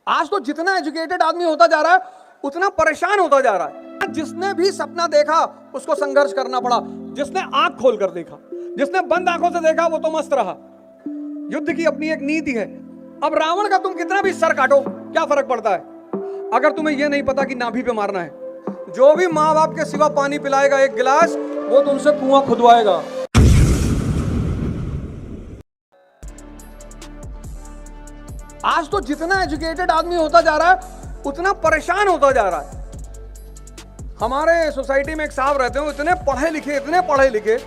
आज तो जितना एजुकेटेड आदमी होता जा रहा है उतना परेशान होता जा रहा है। जिसने भी सपना देखा उसको संघर्ष करना पड़ा, जिसने आंख खोल कर देखा, जिसने बंद आंखों से देखा वो तो मस्त रहा। युद्ध की अपनी एक नीति है। अब रावण का तुम कितना भी सर काटो क्या फर्क पड़ता है, अगर तुम्हें यह नहीं पता कि नाभि पे मारना है। जो भी माँ बाप के सिवा पानी पिलाएगा एक गिलास, वो तुमसे कुआं खुदवाएगा। आज तो जितना एजुकेटेड आदमी होता जा रहा है उतना परेशान होता जा रहा है। हमारे सोसाइटी में एक साहब रहते हैं, इतने पढ़े लिखे।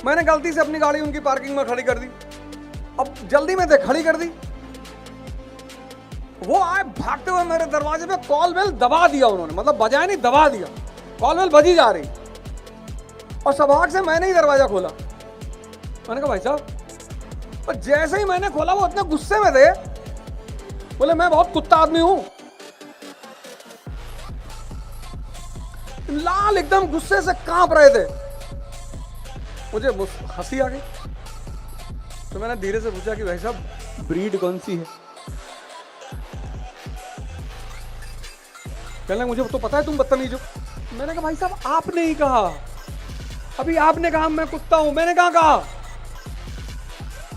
मैंने गलती से अपनी गाड़ी उनकी पार्किंग में खड़ी कर दी। अब जल्दी में खड़ी कर दी, वो आए भागते हुए मेरे दरवाजे पे, कॉल बेल दबा दिया उन्होंने, मतलब बजाय नहीं दबा दिया, कॉल बेल बजी जा रही और सौभाग्य से मैंने ही दरवाजा खोला। मैंने कहा भाई साहब, और जैसे ही मैंने खोला वो इतने गुस्से में थे, बोले मैं बहुत कुत्ता आदमी हूं। लाल एकदम गुस्से से कांप रहे थे। मुझे हंसी आ गई, तो मैंने धीरे से पूछा कि भाई साहब ब्रीड कौन सी है। कहने मुझे तो पता है तुम बदतमीज हो। मैंने कहा भाई साहब आपने ही कहा, अभी आपने कहा मैं कुत्ता हूं, मैंने कहा।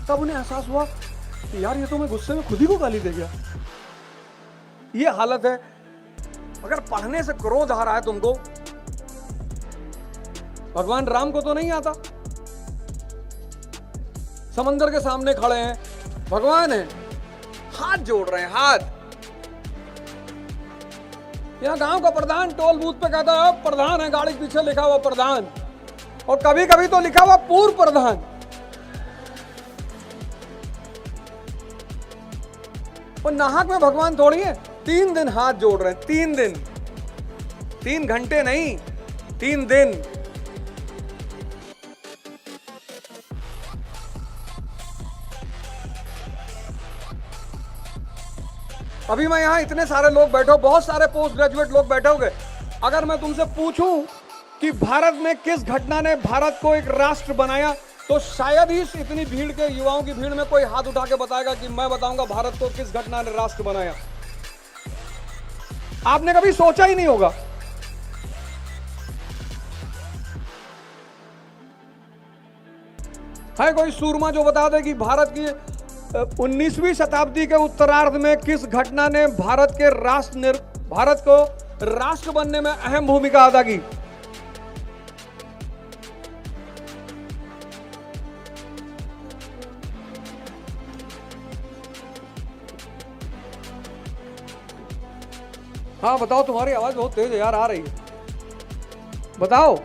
तब उन्हें एहसास हुआ कि यार ये तो मैं गुस्से में खुद ही को गाली दे गया। ये हालत है। अगर पढ़ने से क्रोध आ रहा है तुमको, भगवान राम को तो नहीं आता। समंदर के सामने खड़े हैं, भगवान है, हाथ जोड़ रहे हैं, हाथ। यहां गांव का प्रधान टोल बूथ पे कहता है प्रधान है, गाड़ी के पीछे लिखा हुआ प्रधान, और कभी कभी तो लिखा हुआ पूर्व प्रधान। और नाहक में भगवान थोड़ी है। 3 दिन हाथ जोड़ रहे हैं, 3 दिन, 3 घंटे नहीं, 3 दिन। अभी मैं यहां इतने सारे लोग बैठे हो, बहुत सारे पोस्ट ग्रेजुएट लोग बैठे होंगे। अगर मैं तुमसे पूछूं कि भारत में किस घटना ने भारत को एक राष्ट्र बनाया, तो शायद ही इतनी भीड़ के, युवाओं की भीड़ में कोई हाथ उठा के बताएगा कि मैं बताऊंगा भारत को किस घटना ने राष्ट्र बनाया। आपने कभी सोचा ही नहीं होगा। है कोई सूरमा जो बता दे कि भारत की 19वीं शताब्दी के उत्तरार्ध में किस घटना ने भारत को राष्ट्र बनने में अहम भूमिका अदा की? हाँ बताओ, तुम्हारी आवाज बहुत तेज है यार, आ रही है, बताओ।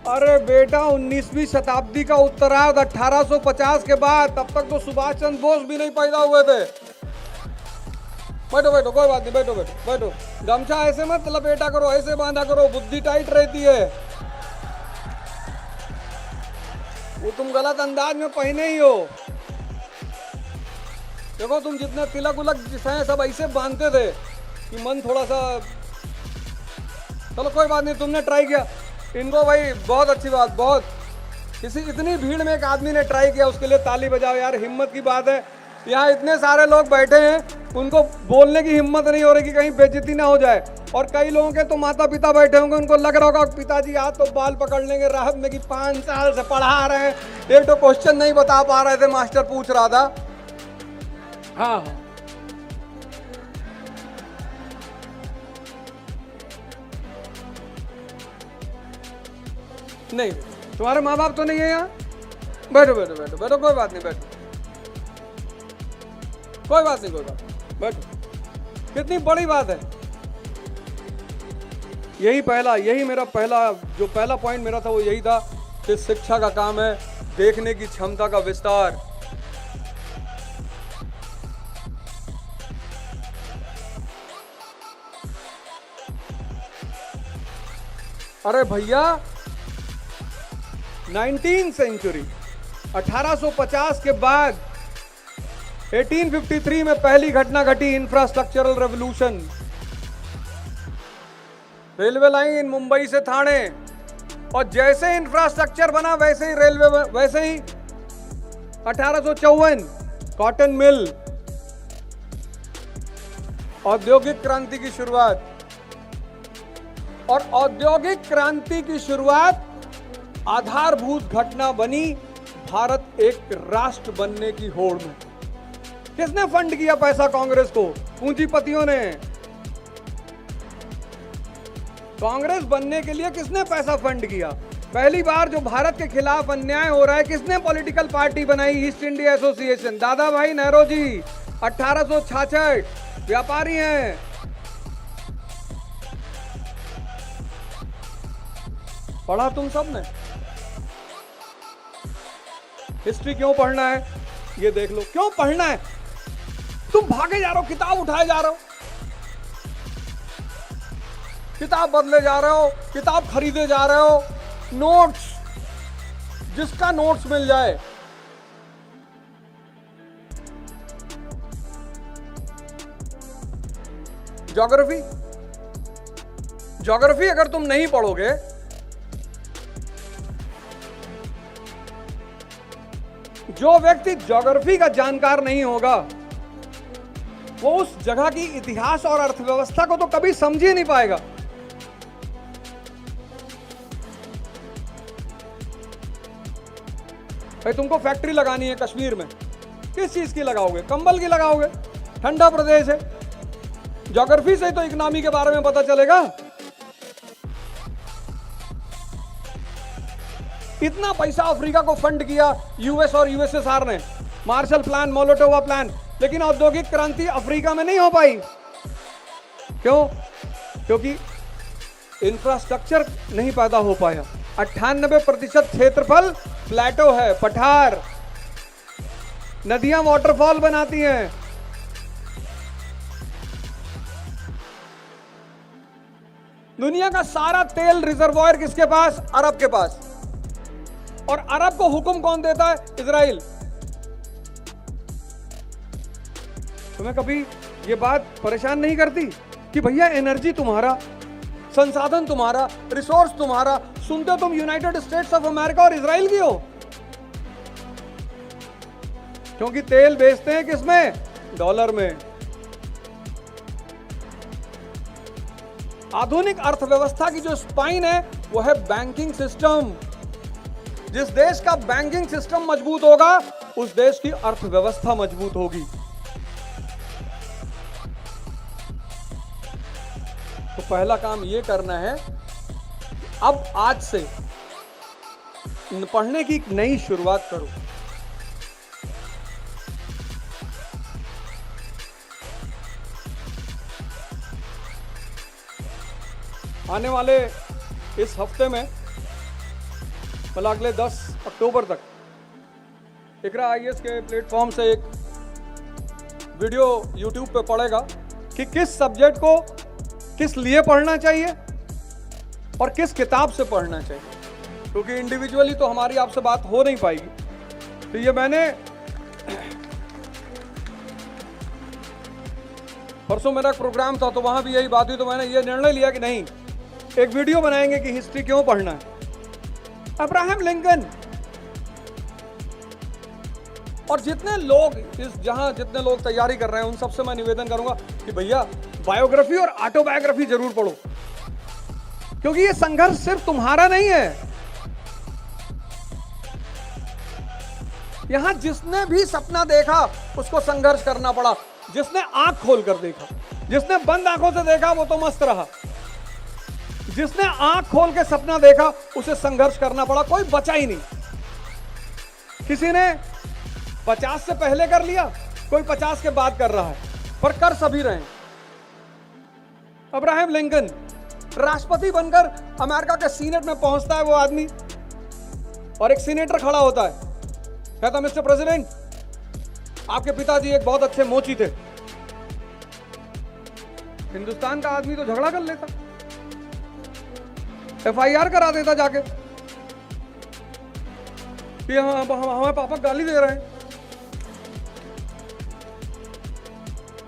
अरे बेटा 19वीं शताब्दी का उत्तरार्ध 1850 के बाद, तब तक तो सुभाष चंद्र बोस भी नहीं पैदा हुए थे। बैठो बैठो, कोई बात नहीं, बैठो बैठो बैठो। गमछा ऐसे मत लपेटा करो, ऐसे बांधा करो, बुद्धि टाइट रहती है। वो तुम गलत अंदाज में पहने ही हो। देखो तुम जितने तिलक उलक हैं सब ऐसे बांधते थे कि मन थोड़ा सा, चलो कोई बात नहीं, तुमने ट्राई किया। इनको भाई बहुत अच्छी बात, बहुत, इतनी भीड़ में एक आदमी ने ट्राई किया, उसके लिए ताली बजाओ यार, हिम्मत की बात है। यहाँ इतने सारे लोग बैठे हैं, उनको बोलने की हिम्मत नहीं हो रही कि कहीं बेइज्जती ना हो जाए। और कई लोगों के तो माता पिता बैठे होंगे, उनको लग रहा होगा पिताजी आज तो बाल पकड़ लेंगे राहत में कि 5 साल से पढ़ा रहे हैं, एक तो क्वेश्चन नहीं बता पा रहे थे, मास्टर पूछ रहा था। हाँ नहीं, तुम्हारे माँ बाप तो नहीं है यहाँ? बैठो बैठो बैठो बैठो, कोई बात नहीं, बैठो, कोई बात नहीं, कोई बात, बैठो। कितनी बड़ी बात है। यही मेरा पहला पॉइंट मेरा था, वो यही था कि शिक्षा का काम है देखने की क्षमता का विस्तार। अरे भैया 19वीं सेंचुरी 1850 के बाद 1853 में पहली घटना घटी, infrastructural revolution. Railway line Mumbai से ठाणे, और जैसे इंफ्रास्ट्रक्चर बना वैसे ही रेलवे, वैसे ही 1854 कॉटन मिल, औद्योगिक क्रांति की शुरुआत। और औद्योगिक क्रांति की शुरुआत आधारभूत घटना बनी भारत एक राष्ट्र बनने की होड़ में। किसने फंड किया पैसा कांग्रेस को? पूंजीपतियों ने। कांग्रेस बनने के लिए किसने पैसा फंड किया? पहली बार जो भारत के खिलाफ अन्याय हो रहा है, किसने पॉलिटिकल पार्टी बनाई? ईस्ट इंडिया एसोसिएशन, दादा भाई नेहरूजी, 1866, व्यापारी हैं। पढ़ा तुम सब ने? हिस्ट्री क्यों पढ़ना है ये देख लो। क्यों पढ़ना है? तुम भागे जा रहे हो, किताब उठाए जा रहे हो, किताब बदले जा रहे हो, किताब खरीदे जा रहे हो, नोट्स, जिसका नोट्स मिल जाए। ज्योग्राफी, ज्योग्राफी अगर तुम नहीं पढ़ोगे, जो व्यक्ति ज्योग्राफी का जानकार नहीं होगा वो उस जगह की इतिहास और अर्थव्यवस्था को तो कभी समझ ही नहीं पाएगा। भाई तुमको फैक्ट्री लगानी है कश्मीर में, किस चीज की लगाओगे? कंबल की लगाओगे, ठंडा प्रदेश है। ज्योग्राफी से ही तो इकोनॉमी के बारे में पता चलेगा। इतना पैसा अफ्रीका को फंड किया यूएस और यूएसएसआर ने, मार्शल प्लान, मोलोटोवा प्लान, लेकिन औद्योगिक क्रांति अफ्रीका में नहीं हो पाई। क्यों? क्योंकि इंफ्रास्ट्रक्चर नहीं पैदा हो पाया। 98% क्षेत्रफल प्लेटो है, पठार। नदियां वाटरफॉल बनाती हैं। दुनिया का सारा तेल रिजर्वॉयर किसके पास? अरब के पास। और अरब को हुक्म कौन देता है? इजराइल। तुम्हें कभी ये बात परेशान नहीं करती कि भैया एनर्जी तुम्हारा, संसाधन तुम्हारा, रिसोर्स तुम्हारा, सुनते तुम यूनाइटेड स्टेट्स ऑफ अमेरिका और इजराइल की हो? क्योंकि तेल बेचते हैं किसमें? डॉलर में। आधुनिक अर्थव्यवस्था की जो स्पाइन है वो है बैंकिंग सिस्टम। जिस देश का बैंकिंग सिस्टम मजबूत होगा उस देश की अर्थव्यवस्था मजबूत होगी। तो पहला काम ये करना है, अब आज से पढ़ने की एक नई शुरुआत करो। आने वाले इस हफ्ते में, मतलब अगले 10 अक्टूबर तक इकरा आईएएस के प्लेटफॉर्म से एक वीडियो यूट्यूब पे पड़ेगा कि किस सब्जेक्ट को किस लिए पढ़ना चाहिए और किस किताब से पढ़ना चाहिए, क्योंकि इंडिविजुअली तो हमारी आपसे बात हो नहीं पाएगी। तो ये मैंने परसों मेरा प्रोग्राम था तो वहां भी यही बात हुई, तो मैंने ये निर्णय लिया कि नहीं, एक वीडियो बनाएंगे कि हिस्ट्री क्यों पढ़ना है। अब्राहम लिंकन और जितने लोग जितने लोग तैयारी कर रहे हैं उन सबसे मैं निवेदन करूंगा कि भैया बायोग्राफी और ऑटोबायोग्राफी जरूर पढ़ो, क्योंकि ये संघर्ष सिर्फ तुम्हारा नहीं है। यहां जिसने भी सपना देखा उसको संघर्ष करना पड़ा। जिसने आंख खोलकर देखा, जिसने बंद आंखों से देखा वो तो मस्त रहा। जिसने आंख खोल के सपना देखा उसे संघर्ष करना पड़ा, कोई बचा ही नहीं। किसी ने 50 से पहले कर लिया, कोई 50 के बाद कर रहा है, पर कर सभी रहे हैं। अब्राहम लिंकन राष्ट्रपति बनकर अमेरिका के सीनेट में पहुंचता है वो आदमी, और एक सीनेटर खड़ा होता है, कहता मिस्टर प्रेसिडेंट, आपके पिताजी एक बहुत अच्छे मोची थे। हिंदुस्तान का आदमी तो झगड़ा कर लेता, FIR करा देता जाके कि हमारे पापा गाली दे रहे हैं।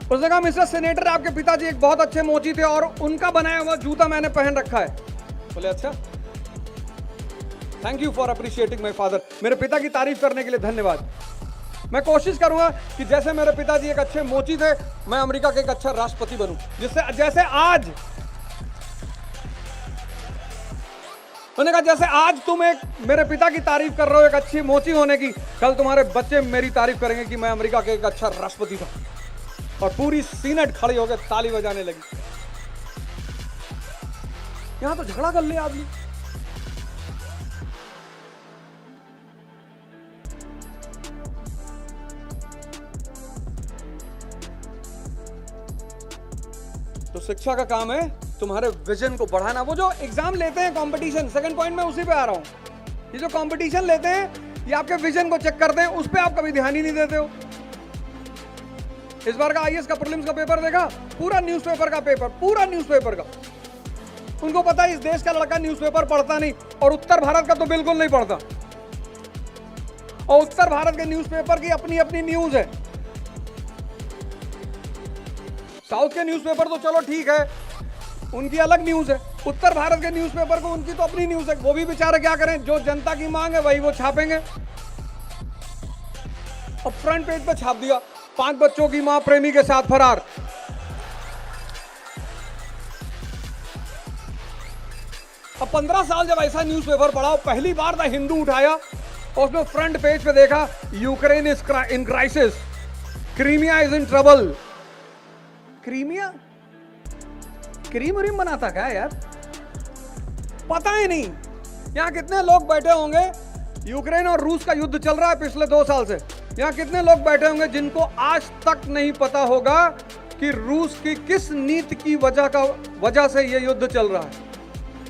उसने कहा मिस्टर सेनेटर, आपके पिताजी एक बहुत अच्छे मोची थे और उनका बनाया हुआ जूता मैंने पहन रखा है। बोले अच्छा, thank you for appreciating my father, मेरे पिता की तारीफ करने के लिए धन्यवाद। मैं कोशिश करूंगा कि जैसे मेरे पिताजी एक अच्छे मोची थे, मैं अमेरिका के एक अच्छा राष्ट्रपति बनूं। जिससे जैसे आज मैंने कहा, जैसे आज तुम एक मेरे पिता की तारीफ कर रहे हो एक अच्छी मोची होने की, कल तुम्हारे बच्चे मेरी तारीफ करेंगे कि मैं अमेरिका के एक अच्छा राष्ट्रपति था। और पूरी सीनेट खड़ी होकर ताली बजाने लगी। यहां तो झगड़ा कर ले आदमी। तो शिक्षा का काम है तुम्हारे विजन को बढ़ाना। वो जो एग्जाम लेते हैं कंपटीशन, सेकंड पॉइंट में उसी पे आ रहा हूं। ये जो कंपटीशन लेते हैं ये आपके विजन को चेक करते हैं, उस पे आप कभी ध्यान ही नहीं देते हो। इस बार का आईएएस का प्रीलिम्स का पेपर देखा, पूरा न्यूज़पेपर का पेपर, पूरा न्यूज़पेपर का। उनको पता है इस देश का लड़का न्यूज़पेपर पढ़ता नहीं, और उत्तर भारत का तो बिल्कुल नहीं पढ़ता। और उत्तर भारत के न्यूज़पेपर की अपनी अपनी न्यूज है। साउथ के न्यूज़पेपर तो चलो ठीक है, उनकी अलग न्यूज है। उत्तर भारत के न्यूज़पेपर को उनकी तो अपनी न्यूज है। वो भी बेचारे क्या करें, जो जनता की मांग है वही वो छापेंगे। अब फ्रंट पेज पे छाप दिया, 5 बच्चों की मां प्रेमी के साथ फरार। अब 15 साल जब ऐसा न्यूज़पेपर पढ़ा, पहली बार द हिंदू उठाया और उसमें फ्रंट पेज पे देखा, Ukraine is in crisis, Crimea is in trouble. Crimea cream व्रीम बनाता क्या यार, पता ही नहीं। यहां कितने लोग बैठे होंगे, यूक्रेन और रूस का युद्ध चल रहा है पिछले 2 साल से। यहां कितने लोग बैठे होंगे जिनको आज तक नहीं पता होगा कि रूस की किस नीति की वजह से यह युद्ध चल रहा है।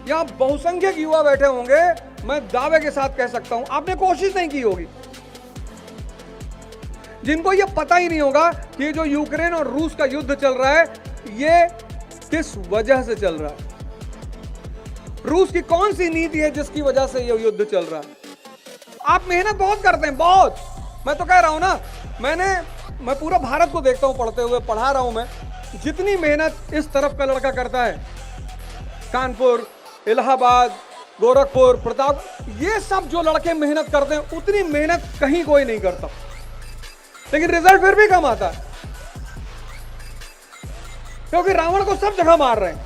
यहां बहुसंख्यक युवा बैठे होंगे, मैं दावे के साथ कह सकता हूं, आपने कोशिश नहीं की होगी, जिनको यह पता ही नहीं होगा कि जो यूक्रेन और रूस का युद्ध चल रहा है ये किस वजह से चल रहा है। रूस की कौन सी नीति है जिसकी वजह से यह युद्ध चल रहा है। आप मेहनत बहुत करते हैं, बहुत। मैं तो कह रहा हूं ना, मैं पूरा भारत को देखता हूं पढ़ते हुए, पढ़ा रहा हूं मैं। जितनी मेहनत इस तरफ का लड़का करता है, कानपुर, इलाहाबाद, गोरखपुर, प्रताप, ये सब जो लड़के मेहनत करते हैं, उतनी मेहनत कहीं कोई नहीं करता, लेकिन रिजल्ट फिर भी कम आता है। क्योंकि रावण को सब जगह मार रहे हैं,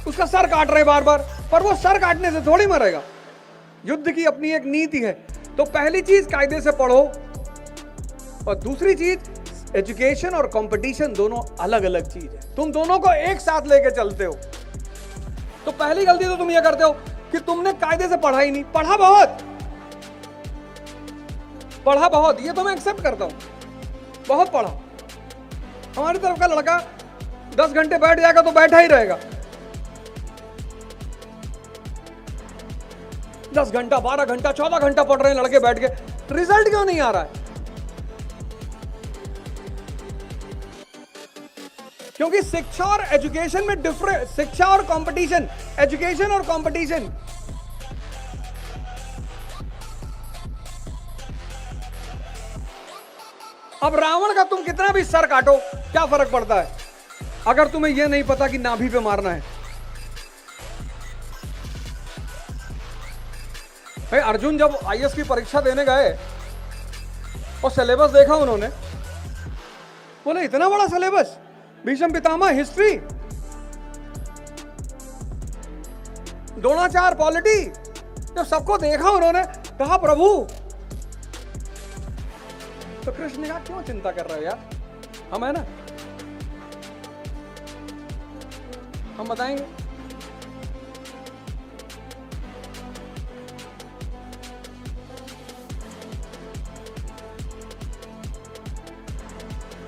उसका सर काट रहे बार बार, पर वो सर काटने से थोड़ी मरेगा। युद्ध की अपनी एक नीति है। तो पहली चीज कायदे से पढ़ो, और दूसरी चीज एजुकेशन और कंपटीशन दोनों अलग अलग चीज है। तुम दोनों को एक साथ लेके चलते हो। तो पहली गलती तो तुम ये करते हो कि तुमने कायदे से पढ़ा ही नहीं। पढ़ा बहुत, ये तो मैं एक्सेप्ट करता हूं, बहुत पढ़ा। हमारी तरफ का लड़का 10 घंटे बैठ जाएगा तो बैठा ही रहेगा। 10 घंटा, 12 घंटा, 14 घंटा पढ़ रहे हैं लड़के बैठ के, रिजल्ट क्यों नहीं आ रहा है? क्योंकि शिक्षा और एजुकेशन में डिफरेंस, शिक्षा और कंपटीशन, एजुकेशन और कंपटीशन। अब रावण का तुम कितना भी सर काटो, क्या फर्क पड़ता है अगर तुम्हें यह नहीं पता कि नाभि पे मारना है। भाई अर्जुन जब आईएएस की परीक्षा देने गए और सिलेबस देखा उन्होंने, बोले इतना बड़ा syllabus, Bhishma Pitamah history, Dronacharya polity, जब सबको देखा उन्होंने कहा प्रभु, तो कृष्ण ने कहा क्यों चिंता कर रहे हो यार, हम है ना, हम बताएंगे।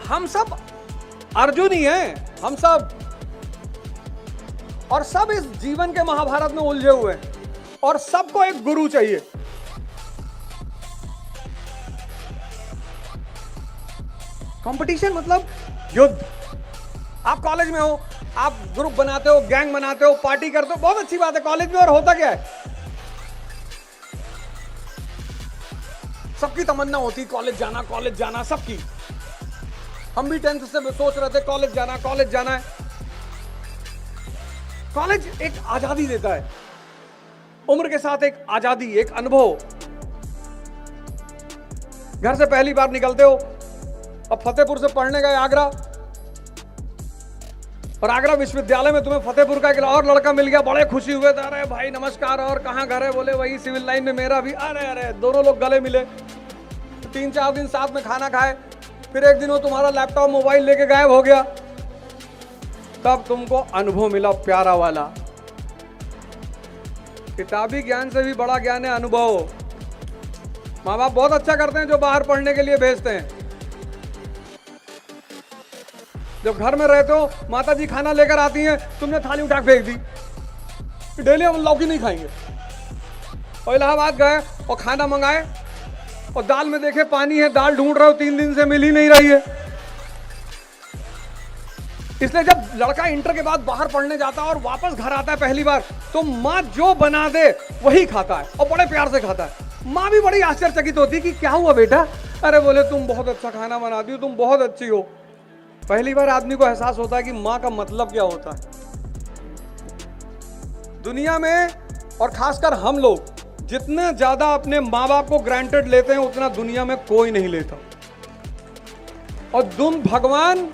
हम सब अर्जुन ही हैं, हम सब, और सब इस जीवन के महाभारत में उलझे हुए हैं, और सबको एक गुरु चाहिए। कंपटीशन मतलब युद्ध। आप कॉलेज में हो, आप ग्रुप बनाते हो, गैंग बनाते हो, पार्टी करते हो, बहुत अच्छी बात है कॉलेज में, और होता क्या है, सबकी तमन्ना होती कॉलेज जाना सबकी। हम भी 10th से सोच रहे थे कॉलेज जाना है। कॉलेज एक आजादी देता है, उम्र के साथ एक आजादी, एक अनुभव। घर से पहली बार निकलते हो, अब फतेहपुर से पढ़ने गए आगरा, और आगरा विश्वविद्यालय में तुम्हें फतेहपुर का एक और लड़का मिल गया, बड़े खुशी हुए थे, अरे भाई नमस्कार, और कहाँ घर है, बोले वही सिविल लाइन में मेरा भी, अरे अरे, दोनों लोग गले मिले, 3-4 दिन साथ में खाना खाए, फिर एक दिन वो तुम्हारा लैपटॉप मोबाइल लेके गायब हो गया, तब तुमको अनुभव मिला प्यारा वाला। किताबी ज्ञान से भी बड़ा ज्ञान है अनुभव। माँ बाप बहुत अच्छा करते हैं जो बाहर पढ़ने के लिए भेजते हैं। जब घर में रहते हो, माता जी खाना लेकर आती हैं, तुमने थाली उठा फेंक दी, डेली हम लौकी नहीं खाएंगे, और इलाहाबाद गए और खाना मंगाए और दाल में देखे पानी है, दाल ढूंढ रहे हो, 3 दिन से मिल ही नहीं रही है। इसलिए जब लड़का इंटर के बाद बाहर पढ़ने जाता है और वापस घर आता है पहली बार, तो माँ जो बना दे वही खाता है और बड़े प्यार से खाता है। माँ भी बड़ी आश्चर्यचकित होती है कि क्या हुआ बेटा, अरे बोले तुम बहुत अच्छा खाना बनाती हो, तुम बहुत अच्छी हो। पहली बार आदमी को एहसास होता है कि माँ का मतलब क्या होता है दुनिया में। और खासकर हम लोग जितने ज्यादा अपने माँ बाप को ग्रांटेड लेते हैं, उतना दुनिया में कोई नहीं लेता। और तुम भगवान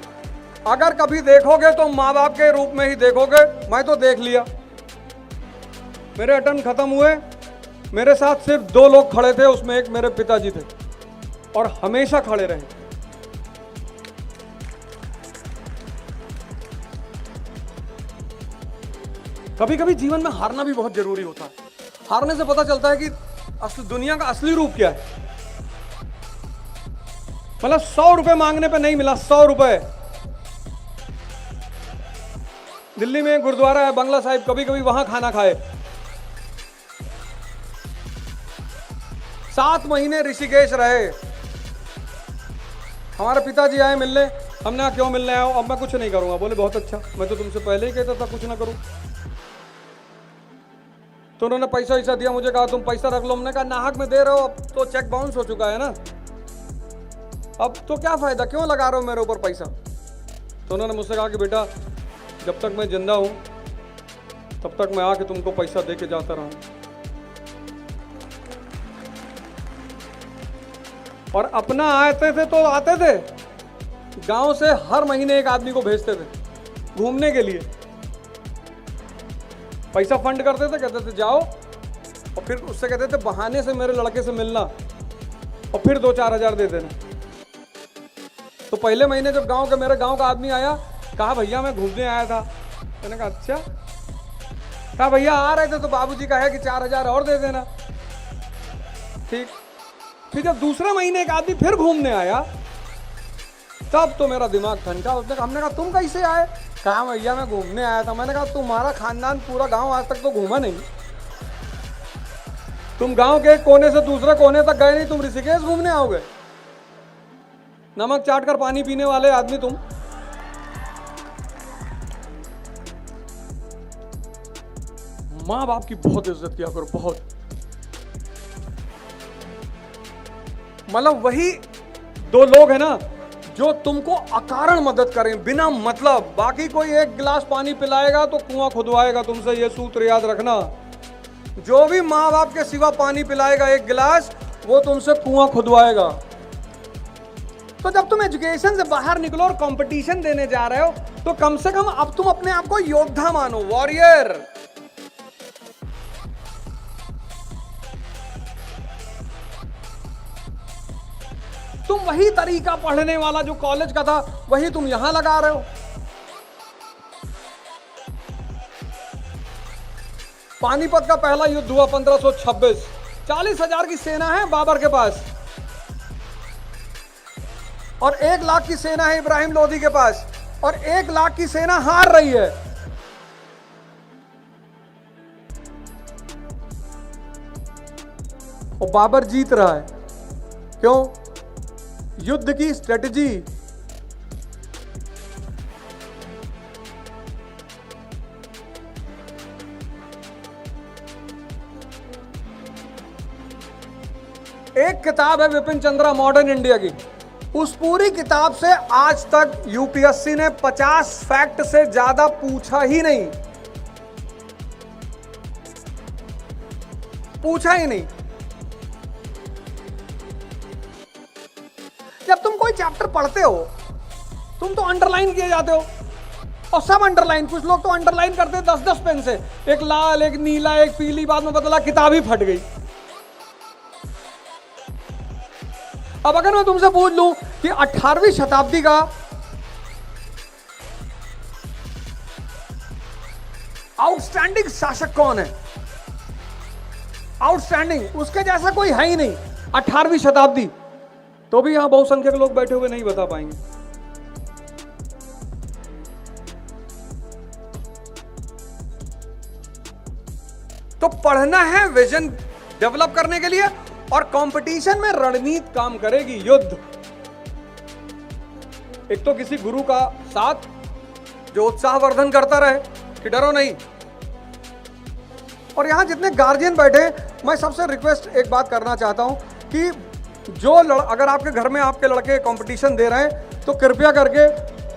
अगर कभी देखोगे तो माँ बाप के रूप में ही देखोगे। मैं तो देख लिया, मेरे अटेम्प्ट खत्म हुए, मेरे साथ सिर्फ 2 लोग खड़े थे, उसमें एक मेरे पिताजी थे, और हमेशा खड़े रहे। कभी कभी जीवन में हारना भी बहुत जरूरी होता है। हारने से पता चलता है कि दुनिया का असली रूप क्या है। मतलब 100 रुपए मांगने पे नहीं मिला, 100 रुपए। दिल्ली में गुरुद्वारा है बंगला साहिब, कभी कभी वहां खाना खाए। 7 महीने ऋषिकेश रहे। हमारे पिताजी आए मिलने, हमने कहा क्यों मिलने आए हो? अब मैं कुछ नहीं करूंगा। बोले बहुत अच्छा, मैं तो तुमसे पहले ही कहता था कुछ ना करूं। तो उन्होंने पैसा वैसा दिया, मुझे कहा तुम पैसा रख लो। हमने कहा नाहक में दे रहे हो, अब तो चेक बाउंस हो चुका है ना, अब तो क्या फायदा, क्यों लगा रहे हो मेरे ऊपर पैसा? तो उन्होंने मुझसे कहा कि बेटा जब तक मैं जिंदा हूं तब तक मैं आके तुमको पैसा दे के जाता रहूं। और अपना आते थे तो आते थे, गांव से हर महीने एक आदमी को भेजते थे घूमने के लिए। पैसा फंड करते थे, कहते थे जाओ, और फिर उससे कहते थे बहाने से मेरे लड़के से मिलना, और फिर 2-4 हज़ार दे देना। तो पहले महीने जब मेरे गांव का आदमी आया, कहा भैया मैं घूमने आया था। मैंने कहा अच्छा। कहा भैया आ रहे थे तो बाबूजी का है कि 4 हज़ार और दे देना। ठीक। फिर जब दूसरे महीने एक आदमी फिर घूमने आया, तब तो मेरा दिमाग ठंडा। हमने कहा तुम कैसे आए? कहा भैया मैं घूमने आया था। मैंने कहा तुम्हारा खानदान पूरा गांव आज तक तो घूमा नहीं, तुम गांव के एक कोने से दूसरे कोने तक गए नहीं, तुम ऋषिकेश घूमने आओगे? नमक चाट कर पानी पीने वाले आदमी तुम। माँ बाप की बहुत इज्जत किया करो, बहुत। मतलब वही 2 लोग हैं ना जो तुमको अकारण मदद करें, बिना मतलब। बाकी कोई एक गिलास पानी पिलाएगा तो कुआं खुदवाएगा तुमसे, ये सूत्र याद रखना। जो भी माँ बाप के सिवा पानी पिलाएगा 1 गिलास, वो तुमसे कुआं खुदवाएगा। तो जब तुम एजुकेशन से बाहर निकलो और कंपटीशन देने जा रहे हो, तो कम से कम अब तुम अपने आप को योद्धा मानो, वॉरियर। तुम वही तरीका पढ़ने वाला जो कॉलेज का था, वही तुम यहां लगा रहे हो। पानीपत का पहला युद्ध हुआ 1526। 40,000 की सेना है बाबर के पास, और 1 लाख की सेना है इब्राहिम लोदी के पास, और 1 लाख की सेना हार रही है। और बाबर जीत रहा है। क्यों? युद्ध की स्ट्रेटजी। एक किताब है विपिन चंद्रा मॉडर्न इंडिया की, उस पूरी किताब से आज तक यूपीएससी ने 50 फैक्ट से ज्यादा पूछा ही नहीं, पूछा ही नहीं। अगर पढ़ते हो तुम तो अंडरलाइन किए जाते हो, और सब अंडरलाइन, कुछ लोग तो अंडरलाइन करते 10-10 पेन से, एक लाल एक नीला एक पीली, बाद में पता लगा किताब ही फट गई। अब अगर मैं तुमसे पूछ लूं कि 18वीं शताब्दी का आउटस्टैंडिंग शासक कौन है, आउटस्टैंडिंग, उसके जैसा कोई है ही नहीं 18वीं शताब्दी, तो भी यहां बहुसंख्यक लोग बैठे हुए नहीं बता पाएंगे। तो पढ़ना है विजन डेवलप करने के लिए, और कंपटीशन में रणनीति काम करेगी, युद्ध। एक तो किसी गुरु का साथ जो उत्साहवर्धन करता रहे कि डरो नहीं। और यहां जितने गार्जियन बैठे, मैं सबसे रिक्वेस्ट एक बात करना चाहता हूं कि अगर आपके घर में आपके लड़के कंपटीशन दे रहे हैं तो कृपया करके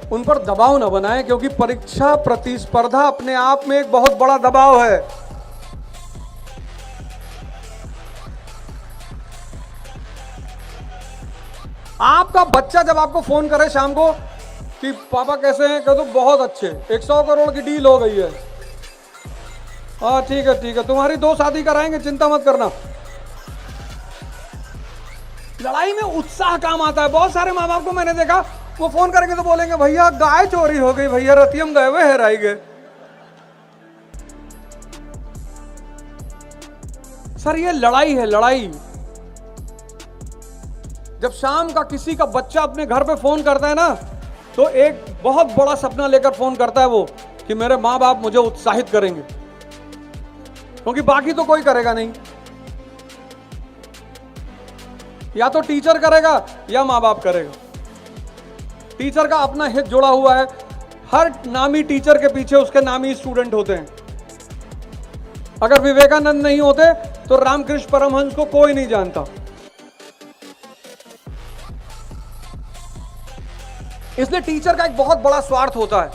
उन पर दबाव न बनाएं, क्योंकि परीक्षा प्रतिस्पर्धा अपने आप में एक बहुत बड़ा दबाव है। आपका बच्चा जब आपको फोन करे शाम को कि पापा कैसे हैं, कह दो बहुत अच्छे, 100 करोड़ की डील हो गई है, हाँ ठीक है, तुम्हारी 2 शादी कराएंगे, चिंता मत करना। लड़ाई में उत्साह काम आता है। बहुत सारे माँ बाप को मैंने देखा, वो फोन करेंगे तो बोलेंगे भैया गाय चोरी हो गई, भैया रतियम गए हुए हेराई गए। सर ये लड़ाई है, लड़ाई। जब शाम का किसी का बच्चा अपने घर पे फोन करता है ना, तो एक बहुत बड़ा सपना लेकर फोन करता है वो, कि मेरे माँ बाप मुझे उत्साहित करेंगे, क्योंकि बाकी तो कोई करेगा नहीं। या तो टीचर करेगा या माँ बाप करेगा। टीचर का अपना हित जुड़ा हुआ है, हर नामी टीचर के पीछे उसके नामी स्टूडेंट होते हैं। अगर विवेकानंद नहीं होते तो रामकृष्ण परमहंस को कोई नहीं जानता। इसलिए टीचर का एक बहुत बड़ा स्वार्थ होता है,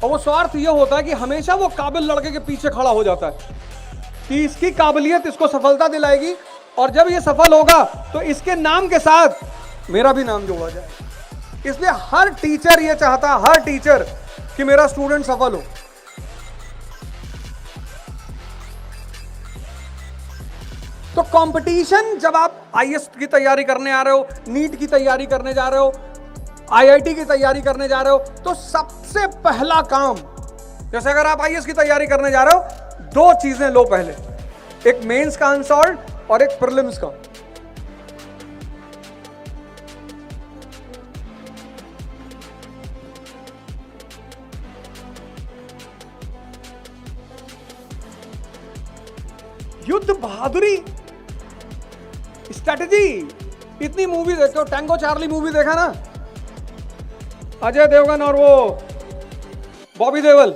और वो स्वार्थ ये होता है कि हमेशा वो काबिल लड़के के पीछे खड़ा हो जाता है कि इसकी काबिलियत इसको सफलता दिलाएगी, और जब ये सफल होगा तो इसके नाम के साथ मेरा भी नाम जोड़ा जाए। इसलिए हर टीचर ये चाहता है, हर टीचर, कि मेरा स्टूडेंट सफल हो। तो कंपटीशन, जब आप आईएएस की तैयारी करने आ रहे हो, नीट की तैयारी करने जा रहे हो, आईआईटी की तैयारी करने जा रहे हो, तो सबसे पहला काम, जैसे अगर आप आईएएस की तैयारी करने जा रहे हो, 2 चीजें लो पहले, एक मेंस का अनसॉल्व और एक प्रीलिम्स का। युद्ध बहादुरी, स्ट्रेटेजी। इतनी मूवी देखते हो, टैंगो चार्ली मूवी देखा ना, अजय देवगन और वो बॉबी देओल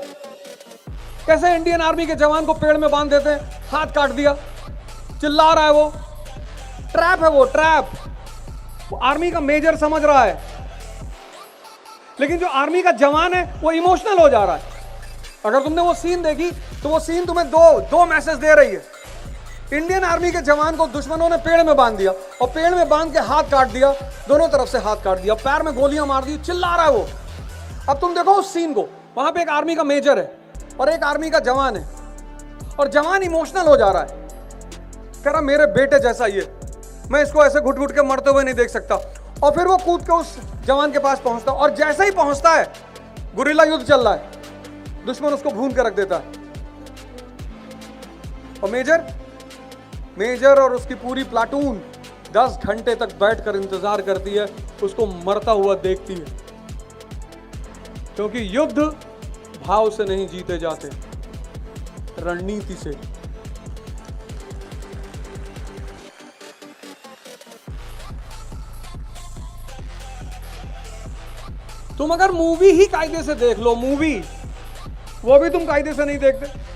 कैसे इंडियन आर्मी के जवान को पेड़ में बांध देते हैं, हाथ काट दिया, चिल्ला रहा है वो, ट्रैप है वो, ट्रैप। वो आर्मी का मेजर समझ रहा है, लेकिन जो आर्मी का जवान है वो इमोशनल हो जा रहा है। अगर तुमने वो सीन देखी तो वो सीन तुम्हें दो मैसेज दे रही है। इंडियन आर्मी के जवान को दुश्मनों ने पेड़ में बांध दिया, और पेड़ में बांध के हाथ काट दिया, दोनों तरफ से हाथ काट दिया, पैर में गोलियां मार दी, चिल्ला रहा है वो। अब तुम देखो उस सीन को, वहां पे एक आर्मी का मेजर है और एक आर्मी का जवान है, और जवान इमोशनल हो जा रहा है, कह रहा मेरे बेटे जैसा ये, मैं इसको ऐसे घुट घुट के मरते हुए नहीं देख सकता। और फिर वो कूद के उस जवान के पास पहुंचता, और जैसे ही पहुंचता है, गुरिल्ला युद्ध चल रहा है, दुश्मन उसको भून के रख देता है, और मेजर और उसकी पूरी प्लाटून 10 घंटे तक बैठकर इंतजार करती है, उसको मरता हुआ देखती है, क्योंकि युद्ध भाव से नहीं जीते जाते, रणनीति से। तुम अगर मूवी ही कायदे से देख लो, मूवी, वो भी तुम कायदे से नहीं देखते।